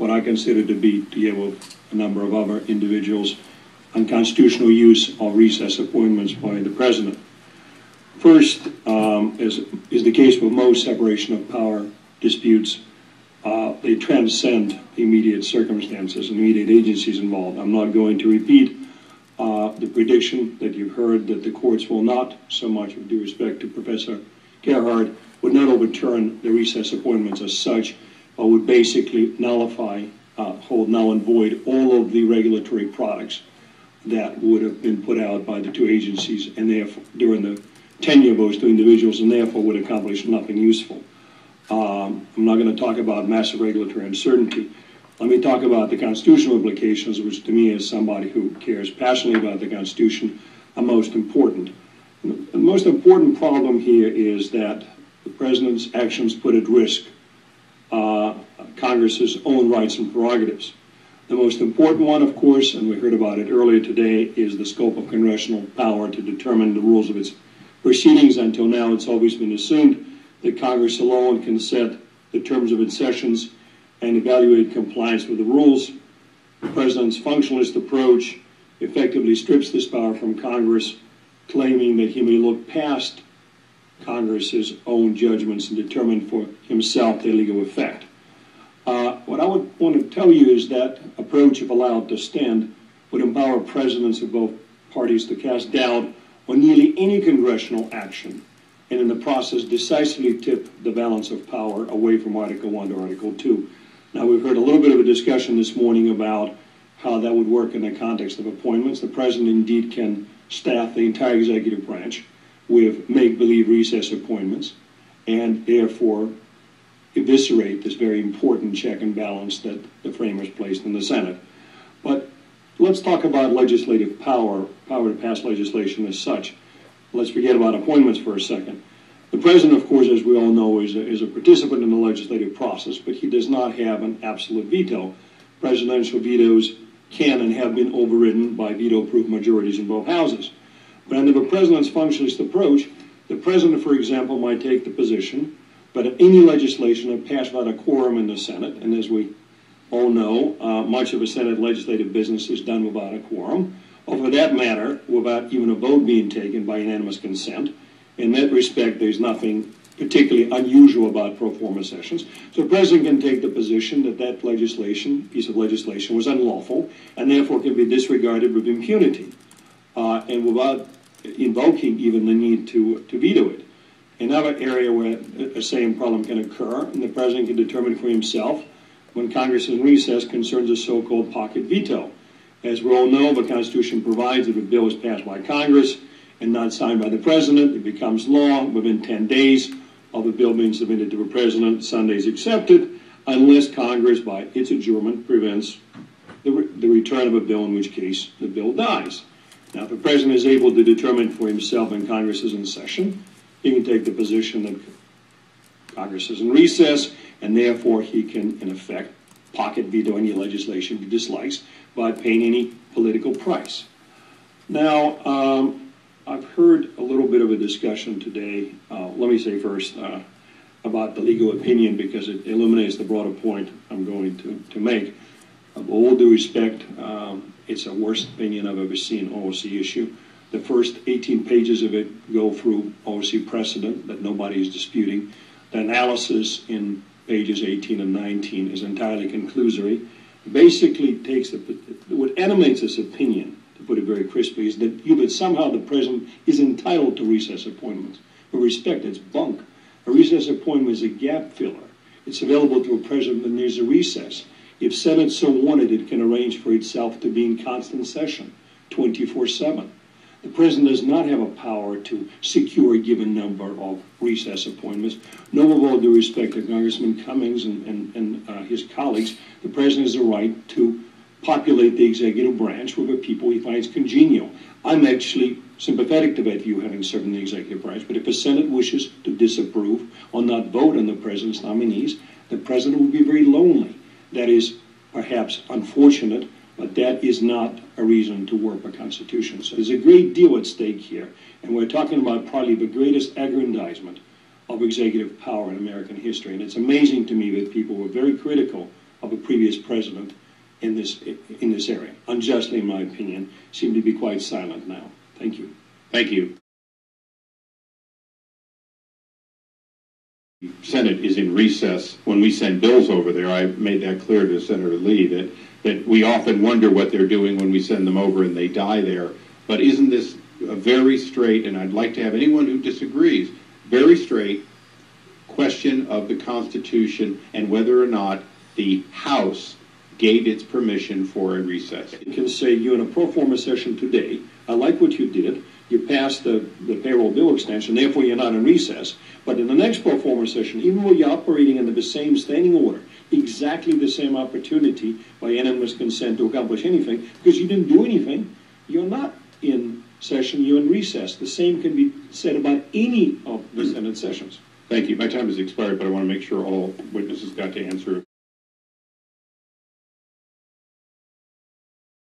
what I consider to be, together with a number of other individuals, unconstitutional use of recess appointments by the President. First, as is the case with most separation of power disputes, they transcend the immediate circumstances and immediate agencies involved. I'm not going to repeat the prediction that you've heard that the courts will not, so much with due respect to Professor Gerhardt, would not overturn the recess appointments as such, but would basically nullify, hold null and void all of the regulatory products that would have been put out by the two agencies and therefore during the tenure of those two individuals, and therefore would accomplish nothing useful. I'm not going to talk about massive regulatory uncertainty. Let me talk about the constitutional implications, which to me, as somebody who cares passionately about the Constitution, are most important. The most important problem here is that the President's actions put at risk Congress's own rights and prerogatives. The most important one, of course, and we heard about it earlier today, is the scope of congressional power to determine the rules of its proceedings. Until now, it's always been assumed that Congress alone can set the terms of its sessions and evaluate compliance with the rules. The President's functionalist approach effectively strips this power from Congress, claiming that he may look past Congress's own judgments and determine for himself their legal effect. What I would want to tell you is that approach, if allowed to stand, would empower presidents of both parties to cast doubt on nearly any congressional action, and in the process decisively tip the balance of power away from Article 1 to Article 2. Now, we've heard a little bit of a discussion this morning about how that would work in the context of appointments. The President indeed can staff the entire executive branch with make-believe recess appointments and therefore eviscerate this very important check and balance that the framers placed in the Senate. But let's talk about legislative power to pass legislation as such. Let's forget about appointments for a second. The President, of course, as we all know, is a participant in the legislative process, but he does not have an absolute veto. Presidential vetoes can and have been overridden by veto-proof majorities in both houses. But under the President's functionalist approach, the President, for example, might take the position that any legislation that passed without a quorum in the Senate, and as we all know, much of a Senate legislative business is done without a quorum, or for that matter, without even a vote being taken by unanimous consent. In that respect, there's nothing particularly unusual about pro forma sessions. So the President can take the position that that piece of legislation was unlawful and therefore can be disregarded with impunity and without invoking even the need to veto it. Another area where the same problem can occur, and the President can determine for himself when Congress is in recess, concerns a so-called pocket veto. As we all know, the Constitution provides that if a bill is passed by Congress and not signed by the President, it becomes law within 10 days of the bill being submitted to the President, Sundays accepted, unless Congress, by its adjournment, prevents the return of a bill, in which case the bill dies. Now, if the President is able to determine for himself when Congress is in session, he can take the position that Congress is in recess, and therefore he can, in effect, pocket veto any legislation he dislikes by paying any political price. Now, I've heard a little bit of a discussion today, let me say first, about the legal opinion, because it illuminates the broader point I'm going to make. With all due respect, it's the worst opinion I've ever seen OOC issue. The first 18 pages of it go through OOC precedent that nobody is disputing. The analysis in pages 18 and 19 is entirely conclusory. Basically takes what animates this opinion, to put it very crisply, is that somehow the President is entitled to recess appointments. With respect, it's bunk. A recess appointment is a gap filler. It's available to a President when there's a recess. If Senate so wanted, it can arrange for itself to be in constant session, 24/7. The President does not have a power to secure a given number of recess appointments. No, with all due respect to Congressman Cummings and his colleagues, the President has the right to populate the executive branch with the people he finds congenial. I'm actually sympathetic to that view, having served in the executive branch, but if the Senate wishes to disapprove or not vote on the President's nominees, the President would be very lonely. That is perhaps unfortunate, but that is not a reason to warp a Constitution. So there's a great deal at stake here, and we're talking about probably the greatest aggrandizement of executive power in American history. And it's amazing to me that people were very critical of a previous president in this area. Unjustly, in my opinion, seem to be quite silent now. Thank you. Thank you. The Senate is in recess. When we send bills over there, I made that clear to Senator Lee that we often wonder what they're doing when we send them over and they die there. But isn't this a very straight, and I'd like to have anyone who disagrees, very straight question of the Constitution and whether or not the House gave its permission for a recess? You can say you're in a pro forma session today. I like what you did. You passed the payroll bill extension, therefore you're not in recess. But in the next pro forma session, even though you're operating under the same standing order, exactly the same opportunity by unanimous consent to accomplish anything, because you didn't do anything, you're not in session, you're in recess. The same can be said about any of the Senate sessions. Thank you. My time has expired, but I want to make sure all witnesses got to answer.